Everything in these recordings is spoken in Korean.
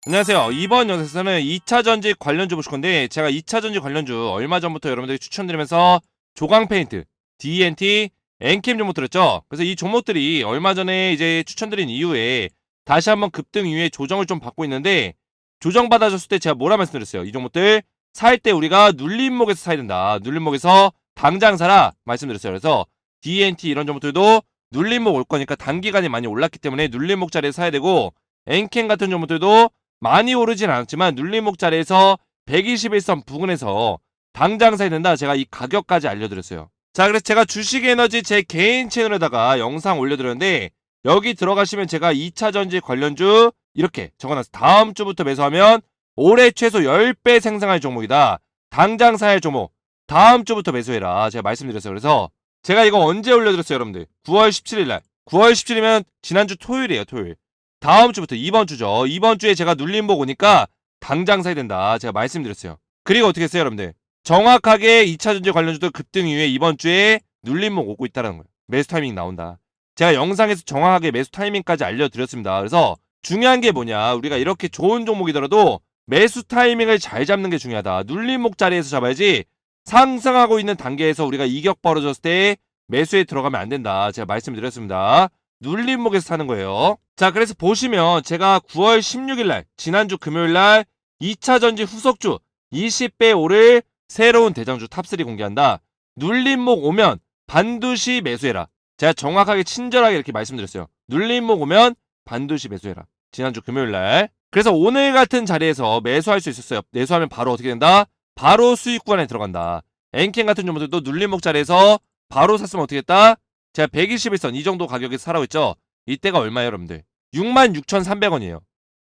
안녕하세요. 이번 영상에서는 2차 전지 관련주 보실 건데, 제가 2차 전지 관련주 얼마 전부터 여러분들이 추천드리면서 조광 페인트, DNT, 엔캠 종목 들었죠? 그래서 이 종목들이 얼마 전에 이제 추천드린 이후에 다시 한번 급등 이후에 조정을 좀 받고 있는데, 조정받아줬을 때 제가 뭐라 말씀드렸어요? 이 종목들 살 때 우리가 눌림목에서 사야 된다. 눌림목에서 당장 사라 말씀드렸어요. 그래서 DNT 이런 종목들도 눌림목 올 거니까 단기간에 많이 올랐기 때문에 눌림목 자리에 사야 되고, 엔캠 같은 종목들도 많이 오르진 않았지만 눌림목 자리에서 121선 부근에서 당장 사야 된다. 제가 이 가격까지 알려드렸어요. 자, 그래서 제가 주식에너지 제 개인 채널에다가 영상 올려드렸는데, 여기 들어가시면 제가 2차 전지 관련주 이렇게 적어놨어요. 다음 주부터 매수하면 올해 최소 10배 생성할 종목이다. 당장 사야 할 종목 다음 주부터 매수해라. 제가 말씀드렸어요. 그래서 제가 이거 언제 올려드렸어요, 여러분들? 9월 17일날. 9월 17일이면 지난주 토요일이에요, 토요일. 다음 주부터 이번 주죠. 이번 주에 제가 눌림목 오니까 당장 사야 된다. 제가 말씀드렸어요. 그리고 어떻게 했어요, 여러분들? 정확하게 2차 전지 관련주도 급등 이후에 이번 주에 눌림목 오고 있다는 거예요. 매수 타이밍 나온다. 제가 영상에서 정확하게 매수 타이밍까지 알려드렸습니다. 그래서 중요한 게 뭐냐? 우리가 이렇게 좋은 종목이더라도 매수 타이밍을 잘 잡는 게 중요하다. 눌림목 자리에서 잡아야지 상승하고 있는 단계에서 우리가 이격 벌어졌을 때 매수에 들어가면 안 된다. 제가 말씀드렸습니다. 눌림목에서 사는 거예요. 자, 그래서 보시면 제가 9월 16일날 지난주 금요일날 2차 전지 후속주 20배 오를 새로운 대장주 탑3 공개한다. 눌림목 오면 반드시 매수해라. 제가 정확하게 친절하게 이렇게 말씀드렸어요. 눌림목 오면 반드시 매수해라. 지난주 금요일날. 그래서 오늘 같은 자리에서 매수할 수 있었어요. 매수하면 바로 어떻게 된다? 바로 수익 구간에 들어간다. 엔캠 같은 종목들도 눌림목 자리에서 바로 샀으면 어떻게 했다? 제가 121선 이 정도 가격에서 사라고 했죠. 이때가 얼마예요, 여러분들? 66,300원이에요.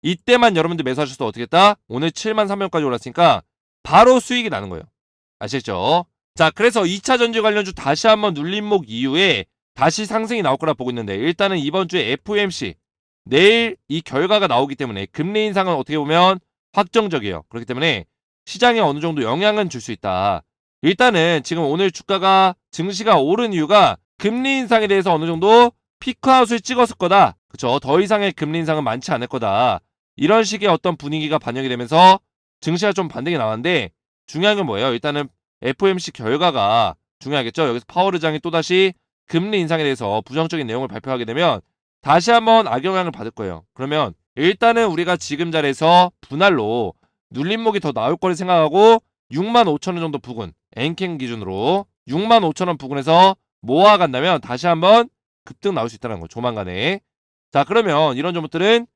이때만 여러분들 매수하셔서 어떻게 했다? 오늘 73,000원까지 올랐으니까 바로 수익이 나는 거예요. 아시겠죠? 자, 그래서 2차 전지 관련주 다시 한번 눌림목 이후에 다시 상승이 나올 거라 보고 있는데, 일단은 이번 주에 FOMC 내일 이 결과가 나오기 때문에 금리 인상은 어떻게 보면 확정적이에요. 그렇기 때문에 시장에 어느 정도 영향은 줄 수 있다. 일단은 지금 오늘 주가가 증시가 오른 이유가 금리 인상에 대해서 어느 정도 피크아웃을 찍었을 거다. 그쵸? 더 이상의 금리 인상은 많지 않을 거다. 이런 식의 어떤 분위기가 반영이 되면서 증시가 좀 반등이 나왔는데, 중요한 건 뭐예요? 일단은 FOMC 결과가 중요하겠죠? 여기서 파월 의장이 또다시 금리 인상에 대해서 부정적인 내용을 발표하게 되면 다시 한번 악영향을 받을 거예요. 그러면 일단은 우리가 지금 자리에서 분할로 눌림목이 더 나올 거를 생각하고 65,000원 정도 부근, 엔캠 기준으로 65,000원 부근에서 모아간다면 다시 한번 급등 나올 수 있다는 거, 조만간에. 자, 그러면 이런 종목들은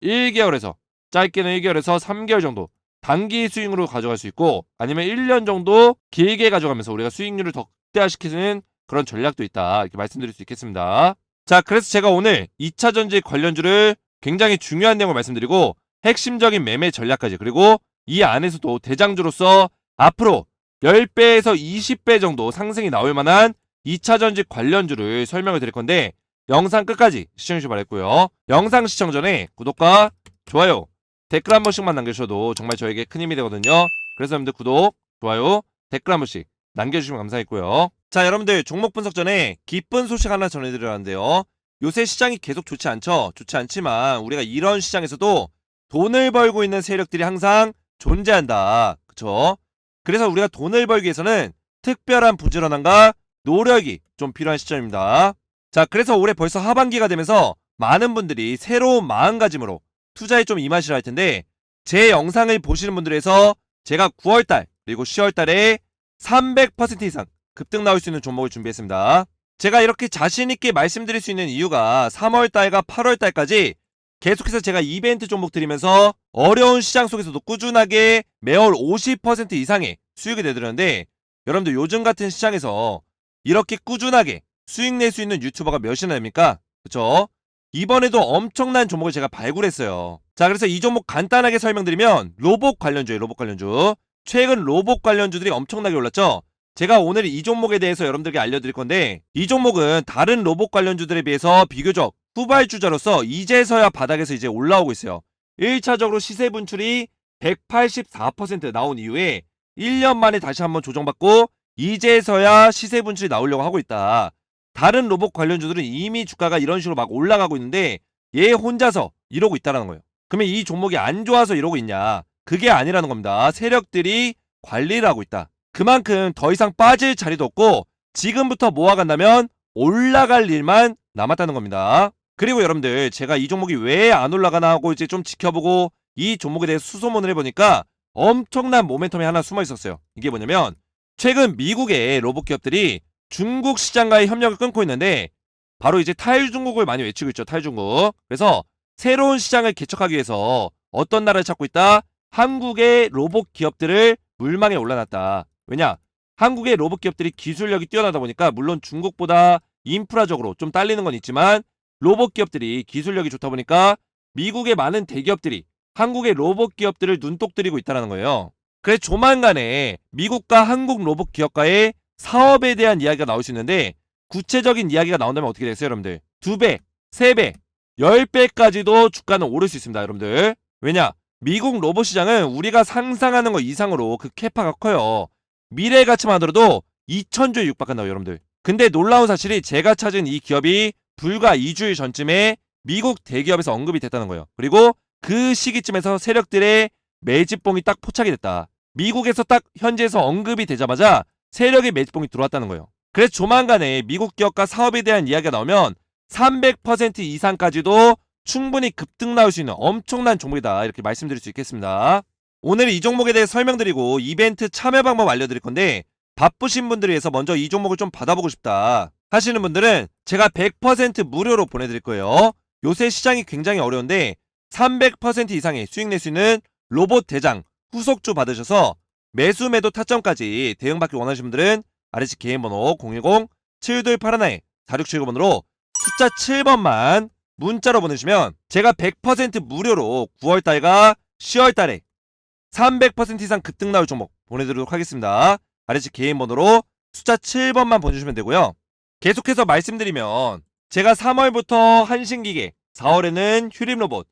1개월에서, 짧게는 1개월에서 3개월 정도 단기 스윙으로 가져갈 수 있고, 아니면 1년 정도 길게 가져가면서 우리가 수익률을 더 극대화시키는 그런 전략도 있다. 이렇게 말씀드릴 수 있겠습니다. 자, 그래서 제가 오늘 2차 전지 관련주를 굉장히 중요한 내용을 말씀드리고, 핵심적인 매매 전략까지, 그리고 이 안에서도 대장주로서 앞으로 10배에서 20배 정도 상승이 나올 만한 2차 전지 관련주를 설명을 드릴 건데, 영상 끝까지 시청해주시기 바랬고요. 영상 시청 전에 구독과 좋아요, 댓글 한 번씩만 남겨주셔도 정말 저에게 큰 힘이 되거든요. 그래서 여러분들 구독, 좋아요, 댓글 한 번씩 남겨주시면 감사하겠고요. 자, 여러분들 종목 분석 전에 기쁜 소식 하나 전해드려야 하는데요. 요새 시장이 계속 좋지 않죠? 좋지 않지만 우리가 이런 시장에서도 돈을 벌고 있는 세력들이 항상 존재한다. 그쵸? 그래서 우리가 돈을 벌기 위해서는 특별한 부지런함과 노력이 좀 필요한 시점입니다. 자, 그래서 올해 벌써 하반기가 되면서 많은 분들이 새로운 마음가짐으로 투자에 좀 임하시라 할 텐데, 제 영상을 보시는 분들에서 제가 9월달 그리고 10월달에 300% 이상 급등 나올 수 있는 종목을 준비했습니다. 제가 이렇게 자신있게 말씀드릴 수 있는 이유가 3월달과 8월달까지 계속해서 제가 이벤트 종목 드리면서 어려운 시장 속에서도 꾸준하게 매월 50% 이상의 수익이 내드렸는데, 여러분들 요즘 같은 시장에서 이렇게 꾸준하게 수익 낼 수 있는 유튜버가 몇이나 됩니까? 그쵸? 이번에도 엄청난 종목을 제가 발굴했어요. 자, 그래서 이 종목 간단하게 설명드리면 로봇 관련주예요. 로봇 관련주. 최근 로봇 관련주들이 엄청나게 올랐죠? 제가 오늘 이 종목에 대해서 여러분들께 알려드릴 건데, 이 종목은 다른 로봇 관련주들에 비해서 비교적 후발주자로서 이제서야 바닥에서 이제 올라오고 있어요. 1차적으로 시세 분출이 184% 나온 이후에 1년 만에 다시 한번 조정받고 이제서야 시세 분출이 나오려고 하고 있다. 다른 로봇 관련주들은 이미 주가가 이런 식으로 막 올라가고 있는데 얘 혼자서 이러고 있다는 거예요. 그러면 이 종목이 안 좋아서 이러고 있냐? 그게 아니라는 겁니다. 세력들이 관리를 하고 있다. 그만큼 더 이상 빠질 자리도 없고 지금부터 모아간다면 올라갈 일만 남았다는 겁니다. 그리고 여러분들 제가 이 종목이 왜 안 올라가나 하고 이제 좀 지켜보고 이 종목에 대해 수소문을 해보니까 엄청난 모멘텀이 하나 숨어 있었어요. 이게 뭐냐면 최근 미국의 로봇 기업들이 중국 시장과의 협력을 끊고 있는데 바로 이제 탈중국을 많이 외치고 있죠. 탈중국. 그래서 새로운 시장을 개척하기 위해서 어떤 나라를 찾고 있다? 한국의 로봇 기업들을 물망에 올라놨다. 왜냐? 한국의 로봇 기업들이 기술력이 뛰어나다 보니까 물론 중국보다 인프라적으로 좀 딸리는 건 있지만 로봇 기업들이 기술력이 좋다 보니까 미국의 많은 대기업들이 한국의 로봇 기업들을 눈독 들이고 있다는 거예요. 그래서 조만간에 미국과 한국 로봇 기업과의 사업에 대한 이야기가 나올 수 있는데 구체적인 이야기가 나온다면 어떻게 되겠어요, 여러분들? 2배, 3배, 10배까지도 주가는 오를 수 있습니다, 여러분들. 왜냐? 미국 로봇 시장은 우리가 상상하는 것 이상으로 그 캐파가 커요. 미래 가치만 하더라도 2,000조에 육박한다고, 여러분들. 근데 놀라운 사실이 제가 찾은 이 기업이 불과 2주일 전쯤에 미국 대기업에서 언급이 됐다는 거예요. 그리고 그 시기쯤에서 세력들의 매집봉이 딱 포착이 됐다. 미국에서 딱 현지에서 언급이 되자마자 세력의 매집봉이 들어왔다는 거예요. 그래서 조만간에 미국 기업과 사업에 대한 이야기가 나오면 300% 이상까지도 충분히 급등 나올 수 있는 엄청난 종목이다. 이렇게 말씀드릴 수 있겠습니다. 오늘 이 종목에 대해 설명드리고 이벤트 참여 방법 알려드릴 건데 바쁘신 분들을 위해서 먼저 이 종목을 좀 받아보고 싶다 하시는 분들은 제가 100% 무료로 보내드릴 거예요. 요새 시장이 굉장히 어려운데 300% 이상의 수익 낼 수 있는 로봇 대장 후속주 받으셔서 매수 매도 타점까지 대응받기 원하시는 분들은 아래쪽 개인번호 010-7281-4679번으로 숫자 7번만 문자로 보내주시면 제가 100% 무료로 9월달과 10월달에 300% 이상 급등 나올 종목 보내드리도록 하겠습니다. 아래쪽 개인번호로 숫자 7번만 보내주시면 되고요. 계속해서 말씀드리면 제가 3월부터 한신기계, 4월에는 휴림로봇,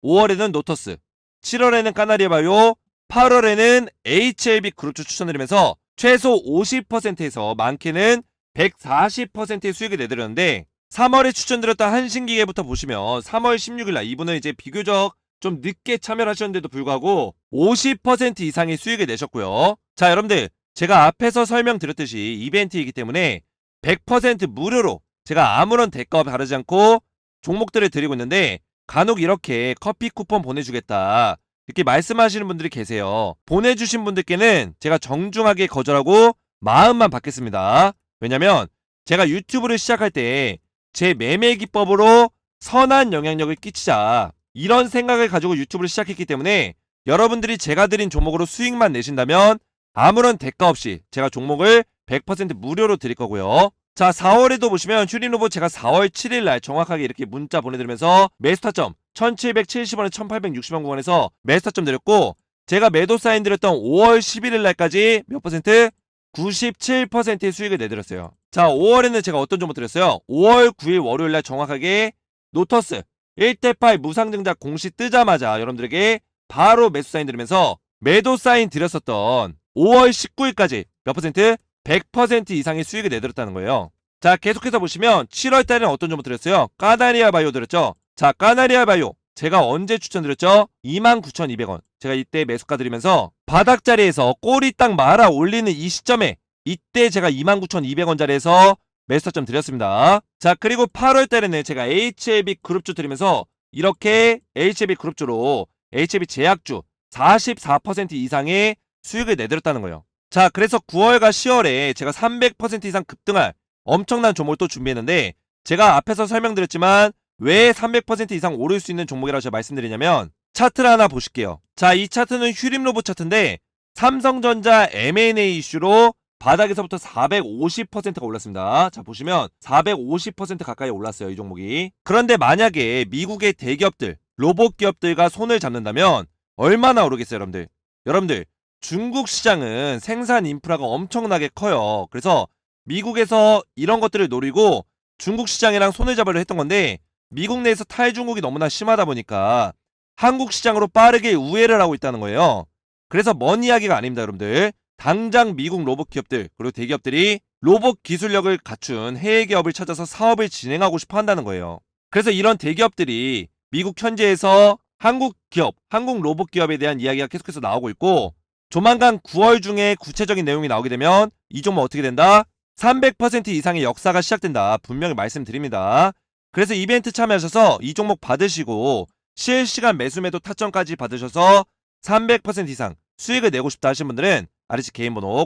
5월에는 노터스, 7월에는 까나리아바이오, 8월에는 HLB 그룹주 추천드리면서 최소 50%에서 많게는 140%의 수익을 내드렸는데 3월에 추천드렸던 한신기계부터 보시면 3월 16일날 이분은 이제 비교적 좀 늦게 참여를 하셨는데도 불구하고 50% 이상의 수익을 내셨고요. 자, 여러분들 제가 앞에서 설명드렸듯이 이벤트이기 때문에 100% 무료로 제가 아무런 대가와 바르지 않고 종목들을 드리고 있는데 간혹 이렇게 커피 쿠폰 보내주겠다 이렇게 말씀하시는 분들이 계세요. 보내주신 분들께는 제가 정중하게 거절하고 마음만 받겠습니다. 왜냐면 제가 유튜브를 시작할 때 제 매매 기법으로 선한 영향력을 끼치자 이런 생각을 가지고 유튜브를 시작했기 때문에 여러분들이 제가 드린 종목으로 수익만 내신다면 아무런 대가 없이 제가 종목을 100% 무료로 드릴 거고요. 자, 4월에도 보시면 휴림로봇 제가 4월 7일날 정확하게 이렇게 문자 보내드리면서 매수타점 1770원에 1860원 구간에서 매수타점 드렸고 제가 매도 사인 드렸던 5월 11일날까지 몇 퍼센트? 97%의 수익을 내드렸어요. 자, 5월에는 제가 어떤 종목 드렸어요? 5월 9일 월요일날 정확하게 노터스 1대8 무상증자 공시 뜨자마자 여러분들에게 바로 매수 사인 드리면서 매도 사인 드렸었던 5월 19일까지 몇 퍼센트? 100% 이상의 수익을 내드렸다는 거예요. 자, 계속해서 보시면 7월달에는 어떤 종목 드렸어요? 까나리아 바이오 드렸죠? 자, 까나리아 바이오 제가 언제 추천드렸죠? 29,200원 제가 이때 매수가 드리면서 바닥자리에서 꼬리 딱 말아 올리는 이 시점에 이때 제가 29,200원짜리에서 매수타점 드렸습니다. 자, 그리고 8월달에는 제가 HLB 그룹주 드리면서 이렇게 HLB 그룹주로 HLB 제약주 44% 이상의 수익을 내드렸다는 거예요. 자, 그래서 9월과 10월에 제가 300% 이상 급등할 엄청난 종목을 또 준비했는데 제가 앞에서 설명드렸지만 왜 300% 이상 오를 수 있는 종목이라고 제가 말씀드리냐면 차트를 하나 보실게요. 자, 이 차트는 휴림로봇 차트인데 삼성전자 M&A 이슈로 바닥에서부터 450%가 올랐습니다. 자, 보시면 450% 가까이 올랐어요, 이 종목이. 그런데 만약에 미국의 대기업들, 로봇 기업들과 손을 잡는다면 얼마나 오르겠어요, 여러분들? 여러분들 중국 시장은 생산 인프라가 엄청나게 커요. 그래서 미국에서 이런 것들을 노리고 중국 시장이랑 손을 잡으려 했던 건데 미국 내에서 탈중국이 너무나 심하다 보니까 한국 시장으로 빠르게 우회를 하고 있다는 거예요. 그래서 먼 이야기가 아닙니다, 여러분들. 당장 미국 로봇 기업들 그리고 대기업들이 로봇 기술력을 갖춘 해외 기업을 찾아서 사업을 진행하고 싶어 한다는 거예요. 그래서 이런 대기업들이 미국 현지에서 한국 기업, 한국 로봇 기업에 대한 이야기가 계속해서 나오고 있고 조만간 9월 중에 구체적인 내용이 나오게 되면 이 종목 어떻게 된다? 300% 이상의 역사가 시작된다. 분명히 말씀드립니다. 그래서 이벤트 참여하셔서 이 종목 받으시고 실시간 매수매도 타점까지 받으셔서 300% 이상 수익을 내고 싶다 하시는 분들은 아래치 개인번호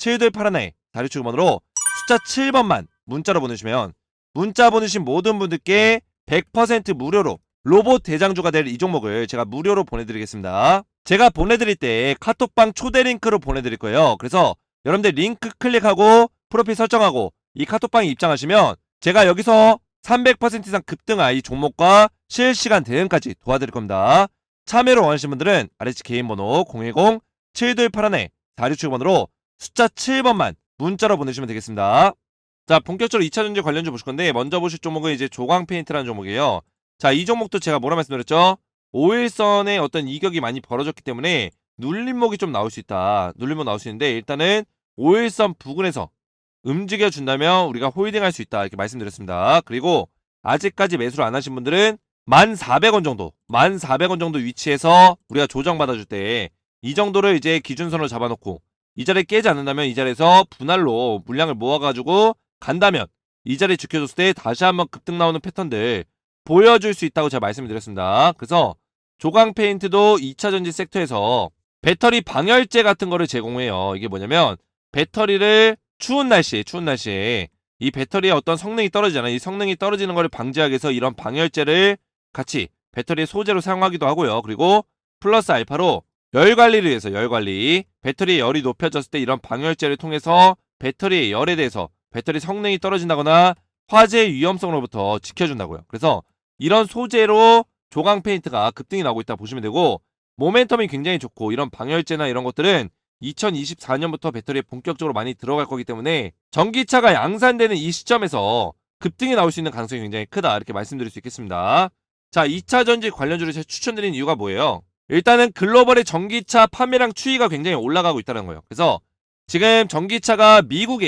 010-7281-4679번으로 숫자 7번만 문자로 보내주시면 문자 보내신 모든 분들께 100% 무료로 로봇 대장주가 될 이 종목을 제가 무료로 보내드리겠습니다. 제가 보내드릴 때 카톡방 초대 링크로 보내드릴 거예요. 그래서 여러분들 링크 클릭하고 프로필 설정하고 이 카톡방에 입장하시면 제가 여기서 300% 이상 급등한 이 종목과 실시간 대응까지 도와드릴 겁니다. 참여를 원하시는 분들은 아래치 개인번호 010-7281-4679번으로 숫자 7번만 문자로 보내주시면 되겠습니다. 자, 본격적으로 2차전지 관련주 보실 건데 먼저 보실 종목은 이제 조광페인트라는 종목이에요. 자, 이 종목도 제가 뭐라 말씀드렸죠? 5일선에 어떤 이격이 많이 벌어졌기 때문에 눌림목이 좀 나올 수 있다. 눌림목 나올 수 있는데 일단은 5일선 부근에서 움직여준다면 우리가 홀딩할 수 있다. 이렇게 말씀드렸습니다. 그리고 아직까지 매수를 안 하신 분들은 1,400원 정도, 1,400원 정도 위치에서 우리가 조정받아줄 때 이 정도를 이제 기준선으로 잡아놓고 이 자리에 깨지 않는다면 이 자리에서 분할로 물량을 모아가지고 간다면 이 자리에 지켜줬을 때 다시 한번 급등 나오는 패턴들 보여줄 수 있다고 제가 말씀을 드렸습니다. 그래서 조광페인트도 2차전지 섹터에서 배터리 방열제 같은 거를 제공해요. 이게 뭐냐면 배터리를 추운 날씨에 이 배터리의 어떤 성능이 떨어지잖아요. 이 성능이 떨어지는 거를 방지하기 위해서 이런 방열제를 같이 배터리의 소재로 사용하기도 하고요. 그리고 플러스 알파로 열 관리를 위해서 배터리의 열이 높여졌을 때 이런 방열제를 통해서 배터리의 열에 대해서 배터리 성능이 떨어진다거나 화재 위험성으로부터 지켜준다고요. 그래서 이런 소재로 조광 페인트가 급등이 나오고 있다 보시면 되고 모멘텀이 굉장히 좋고 이런 방열제나 이런 것들은 2024년부터 배터리에 본격적으로 많이 들어갈 거기 때문에 전기차가 양산되는 이 시점에서 급등이 나올 수 있는 가능성이 굉장히 크다 이렇게 말씀드릴 수 있겠습니다. 자, 2차 전지 관련주를 제가 추천드린 이유가 뭐예요? 일단은 글로벌의 전기차 판매량 추이가 굉장히 올라가고 있다는 거예요. 그래서 지금 전기차가 미국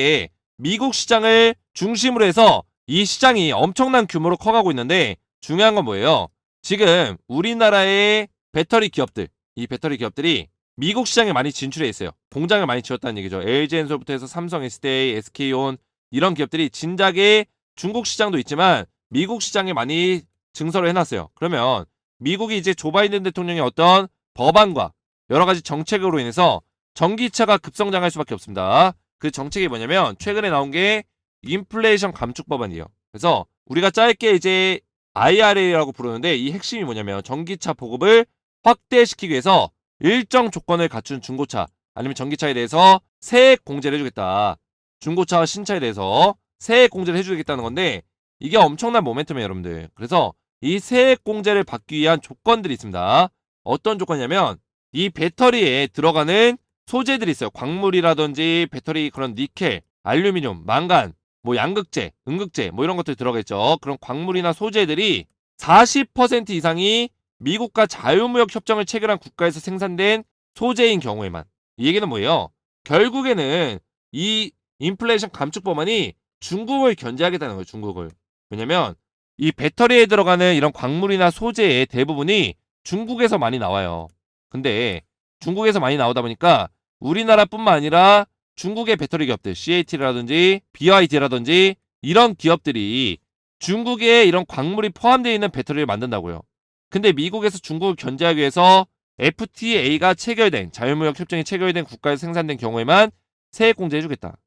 시장을 중심으로 해서 이 시장이 엄청난 규모로 커가고 있는데 중요한 건 뭐예요? 지금 우리나라의 배터리 기업들, 이 배터리 기업들이 미국 시장에 많이 진출해 있어요. 공장을 많이 지었다는 얘기죠. LG엔솔부터 해서 삼성, SDI, SK온 이런 기업들이 진작에 중국 시장도 있지만 미국 시장에 많이 증설을 해놨어요. 그러면 미국이 이제 조 바이든 대통령의 어떤 법안과 여러 가지 정책으로 인해서 전기차가 급성장할 수밖에 없습니다. 그 정책이 뭐냐면 최근에 나온 게 인플레이션 감축 법안이에요. 그래서 우리가 짧게 이제 IRA라고 부르는데 이 핵심이 뭐냐면 전기차 보급을 확대시키기 위해서 일정 조건을 갖춘 중고차 아니면 전기차에 대해서 세액 공제를 해주겠다. 중고차와 신차에 대해서 세액 공제를 해주겠다는 건데 이게 엄청난 모멘텀이에요, 여러분들. 그래서 이 세액 공제를 받기 위한 조건들이 있습니다. 어떤 조건이냐면 이 배터리에 들어가는 소재들이 있어요. 광물이라든지 배터리 그런 니켈, 알루미늄, 망간, 뭐 양극재, 음극재 뭐 이런 것들이 들어가겠죠. 그런 광물이나 소재들이 40% 이상이 미국과 자유무역 협정을 체결한 국가에서 생산된 소재인 경우에만. 이 얘기는 뭐예요? 결국에는 이 인플레이션 감축 법안이 중국을 견제하겠다는 거예요. 중국을. 왜냐면 이 배터리에 들어가는 이런 광물이나 소재의 대부분이 중국에서 많이 나와요. 근데 중국에서 많이 나오다 보니까 우리나라뿐만 아니라 중국의 배터리 기업들 CAT라든지 BYD라든지 이런 기업들이 중국에 이런 광물이 포함되어 있는 배터리를 만든다고요. 근데 미국에서 중국을 견제하기 위해서 FTA가 체결된 자유무역 협정이 체결된 국가에서 생산된 경우에만 세액 공제해주겠다.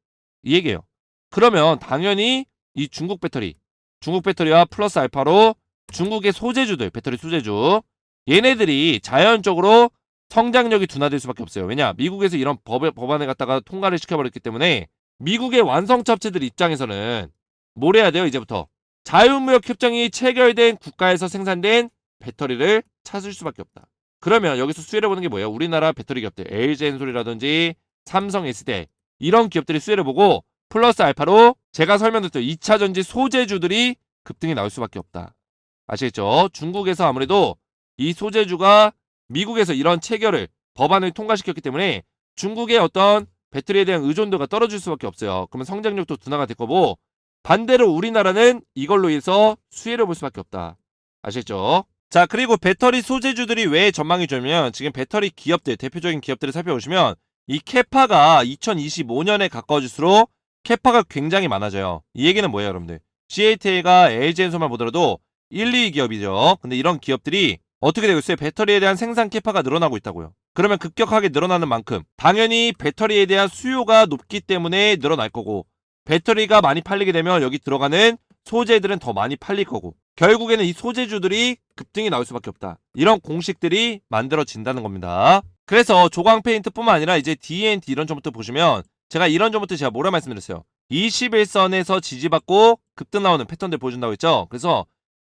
이 얘기예요. 그러면 당연히 이 중국 배터리와 플러스 알파로 중국의 소재주들, 배터리 소재주 얘네들이 자연적으로 성장력이 둔화될 수밖에 없어요. 왜냐? 미국에서 이런 법안을 갖다가 통과를 시켜버렸기 때문에 미국의 완성차 업체들 입장에서는 뭘 해야 돼요? 이제부터 자유무역 협정이 체결된 국가에서 생산된 배터리를 찾을 수밖에 없다. 그러면 여기서 수혜를 보는 게 뭐예요? 우리나라 배터리 기업들 LG엔솔이라든지 삼성, SDI 이런 기업들이 수혜를 보고 플러스 알파로 제가 설명드렸죠. 2차전지 소재주들이 급등이 나올 수밖에 없다. 아시겠죠? 중국에서 아무래도 이 소재주가 미국에서 이런 체결을 법안을 통과시켰기 때문에 중국의 어떤 배터리에 대한 의존도가 떨어질 수밖에 없어요. 그러면 성장력도 둔화가 될 거고 반대로 우리나라는 이걸로 인해서 수혜를 볼 수밖에 없다. 아시겠죠? 자, 그리고 배터리 소재주들이 왜 전망이 좋으면 지금 배터리 기업들, 대표적인 기업들을 살펴보시면 이 캐파가 2025년에 가까워질수록 캐파가 굉장히 많아져요. 이 얘기는 뭐예요, 여러분들? CATL과 LG엔솔만 보더라도 1, 2위 기업이죠. 근데 이런 기업들이 어떻게 되고 있어요? 배터리에 대한 생산 캐파가 늘어나고 있다고요. 그러면 급격하게 늘어나는 만큼 당연히 배터리에 대한 수요가 높기 때문에 늘어날 거고, 배터리가 많이 팔리게 되면 여기 들어가는 소재들은 더 많이 팔릴 거고, 결국에는 이 소재주들이 급등이 나올 수밖에 없다. 이런 공식들이 만들어진다는 겁니다. 그래서 조광 페인트뿐만 아니라 이제 D&T 이런 점부터 보시면 제가 이런 점부터 제가 뭐라 말씀드렸어요. 21선에서 지지받고 급등 나오는 패턴들 보여준다고 했죠. 그래서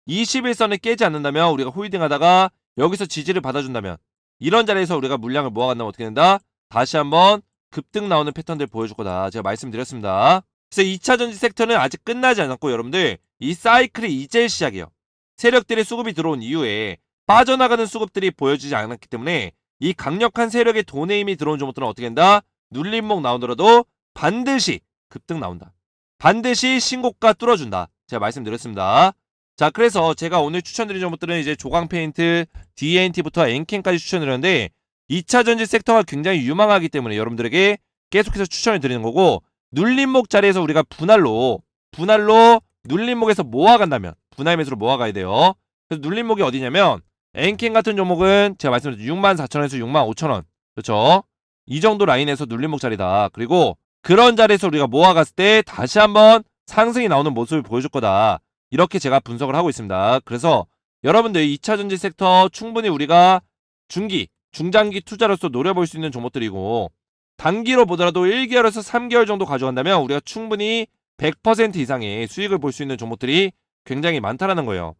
21선을 깨지 않는다면 우리가 홀딩 하다가 여기서 지지를 받아준다면 이런 자리에서 우리가 물량을 모아간다면 어떻게 된다? 다시 한번 급등 나오는 패턴들 보여줄 거다. 제가 말씀드렸습니다. 그래서 2차전지 섹터는 아직 끝나지 않았고 여러분들 이 사이클이 이제 시작이에요. 세력들의 수급이 들어온 이후에 빠져나가는 수급들이 보여지지 않았기 때문에 이 강력한 세력의 돈의 힘이 들어온 종목들은 어떻게 된다? 눌림목 나오더라도 반드시 급등 나온다. 반드시 신고가 뚫어준다. 제가 말씀드렸습니다. 자, 그래서 제가 오늘 추천드린 종목들은 이제 조광페인트, D&T부터 엔캠까지 추천드렸는데 2차전지 섹터가 굉장히 유망하기 때문에 여러분들에게 계속해서 추천을 드리는 거고, 눌림목 자리에서 우리가 분할로 눌림목에서 모아간다면 분할 매수로 모아가야 돼요. 그래서 눌림목이 어디냐면 엔캠 같은 종목은 제가 말씀드린 64,000원에서 65,000원, 그렇죠? 이 정도 라인에서 눌림목 자리다. 그리고 그런 자리에서 우리가 모아갔을 때 다시 한번 상승이 나오는 모습을 보여줄 거다. 이렇게 제가 분석을 하고 있습니다. 그래서 여러분들 2차전지 섹터 충분히 우리가 중기, 중장기 투자로서 노려볼 수 있는 종목들이고, 단기로 보더라도 1개월에서 3개월 정도 가져간다면 우리가 충분히 100% 이상의 수익을 볼 수 있는 종목들이 굉장히 많다라는 거예요.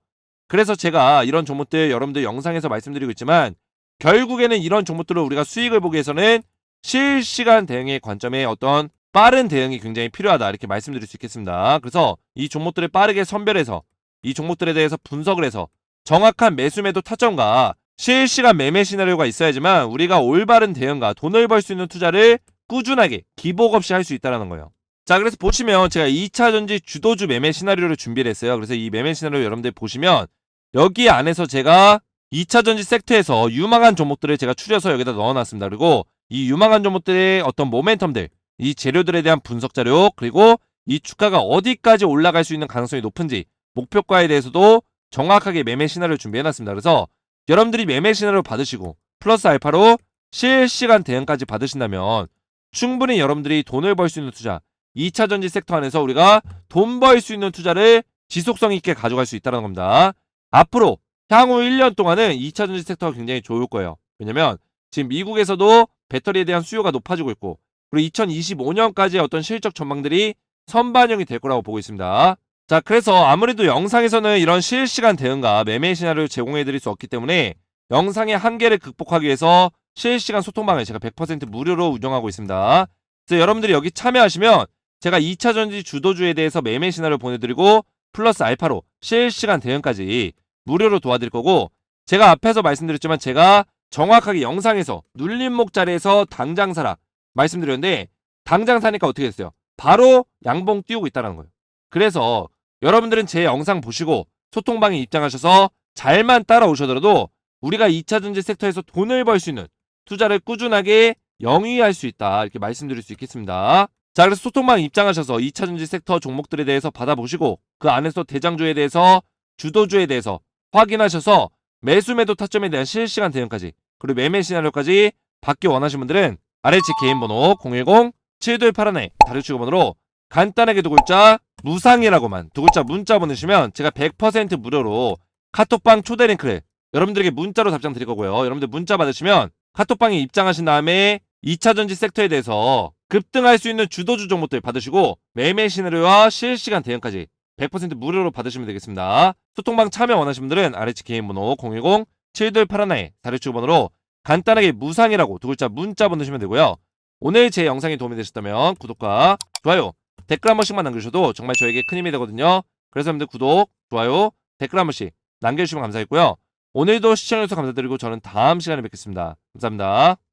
그래서 제가 이런 종목들 여러분들 영상에서 말씀드리고 있지만 결국에는 이런 종목들을 우리가 수익을 보기 위해서는 실시간 대응의 관점에 어떤 빠른 대응이 굉장히 필요하다, 이렇게 말씀드릴 수 있겠습니다. 그래서 이 종목들을 빠르게 선별해서 이 종목들에 대해서 분석을 해서 정확한 매수 매도 타점과 실시간 매매 시나리오가 있어야지만 우리가 올바른 대응과 돈을 벌 수 있는 투자를 꾸준하게 기복 없이 할 수 있다는 거예요. 자, 그래서 보시면 제가 2차전지 주도주 매매 시나리오를 준비를 했어요. 그래서 이 매매 시나리오 여러분들 보시면 여기 안에서 제가 2차전지 섹터에서 유망한 종목들을 제가 추려서 여기다 넣어놨습니다. 그리고 이 유망한 종목들의 어떤 모멘텀들, 이 재료들에 대한 분석 자료, 그리고 이 주가가 어디까지 올라갈 수 있는 가능성이 높은지 목표가에 대해서도 정확하게 매매 시나리오를 준비해놨습니다. 그래서 여러분들이 매매 시나리오 받으시고 플러스 알파로 실시간 대응까지 받으신다면 충분히 여러분들이 돈을 벌 수 있는 투자, 2차전지 섹터 안에서 우리가 돈 벌 수 있는 투자를 지속성 있게 가져갈 수 있다는 겁니다. 앞으로 향후 1년 동안은 2차전지 섹터가 굉장히 좋을 거예요. 왜냐면 지금 미국에서도 배터리에 대한 수요가 높아지고 있고, 그리고 2025년까지의 어떤 실적 전망들이 선반영이 될 거라고 보고 있습니다. 자, 그래서 아무래도 영상에서는 이런 실시간 대응과 매매 시나리오를 제공해 드릴 수 없기 때문에 영상의 한계를 극복하기 위해서 실시간 소통방을 제가 100% 무료로 운영하고 있습니다. 그래서 여러분들이 여기 참여하시면 제가 2차전지 주도주에 대해서 매매 시나리오 보내드리고 플러스 알파로 실시간 대응까지 무료로 도와드릴 거고, 제가 앞에서 말씀드렸지만 제가 정확하게 영상에서 눌림목 자리에서 당장 사라 말씀드렸는데 당장 사니까 어떻게 됐어요? 바로 양봉 띄우고 있다는 거예요. 그래서 여러분들은 제 영상 보시고 소통방에 입장하셔서 잘만 따라오셔더라도 우리가 2차전지 섹터에서 돈을 벌 수 있는 투자를 꾸준하게 영위할 수 있다, 이렇게 말씀드릴 수 있겠습니다. 자, 그래서 소통방에 입장하셔서 2차전지 섹터 종목들에 대해서 받아보시고 그 안에서 대장주에 대해서 주도주에 대해서 확인하셔서 매수 매도 타점에 대한 실시간 대응까지, 그리고 매매 시나리오까지 받기 원하시는 분들은 아래치 개인 번호 010-7281 다루치고 번호로 간단하게 두 글자 무상이라고만 두 글자 문자 보내시면 제가 100% 무료로 카톡방 초대 링크를 여러분들에게 문자로 답장 드릴 거고요. 여러분들 문자 받으시면 카톡방에 입장하신 다음에 2차전지 섹터에 대해서 급등할 수 있는 주도주 종목들 받으시고 매매 시나리오와 실시간 대응까지 100% 무료로 받으시면 되겠습니다. 소통방 참여 원하시는 분들은 아래치 개인 번호 010-7281 다루치고 번호로 간단하게 무상이라고 두 글자 문자 보내시면 되고요. 오늘 제 영상이 도움이 되셨다면 구독과 좋아요, 댓글 한 번씩만 남겨주셔도 정말 저에게 큰 힘이 되거든요. 그래서 여러분들 구독, 좋아요, 댓글 한 번씩 남겨주시면 감사하겠고요. 오늘도 시청해주셔서 감사드리고 저는 다음 시간에 뵙겠습니다. 감사합니다.